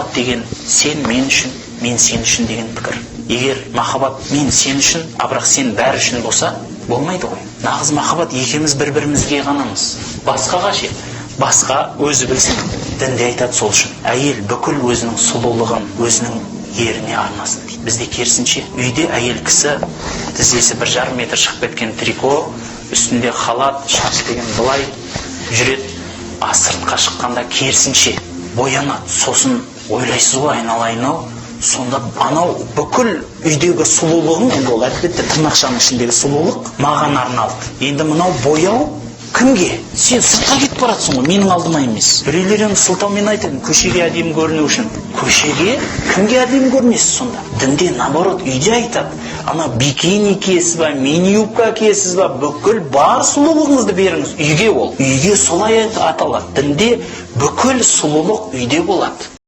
махаббат деген сен мен үшін, мен сен үшін деген пікір. Егер махаббат мен сен үшін, бірақ сен бәрі үшін болса, болмайды ғой. Нағыз махаббат екеуміз бір-бірімізге ғанамыз. Басқаға ше, басқа өзі білсін. Дінде айтады сол үшін. Әйел бүкіл өзінің сұлулығын өзінің еріне арнасын дейді. Бізде керісінше, үйде әйел кісі тізесі 1,5 метр шығып кеткен трико, үстінде халат, шаш деген былай жүреді. Сыртқа шыққанда керісінше боянады. Сосын ойлайсыз ғой, айналайын-ау, сонда анау бүкіл үйдегі сұлулығың, енді ол әлбетте тырнақшаның ішіндегі сұлулық маған арналды. Енді мынау бояу кімге? Сен сыртқа кетіп баратсың ғой, менің алдыма емес. Біреулер енді сылтаумен айтады, көшеге әдемі көріну үшін. Көшеге кімге әдемі көрінесіз сонда? Дінде наоборот, үйде айтады. Ана бикини киесіз ба, мини-юбка киесіз ба, бүкіл бар сұлулығыңызды беріңіз. Үйге ол. Үйге солай аталады. Дінде бүкіл сұлулық үйде болады.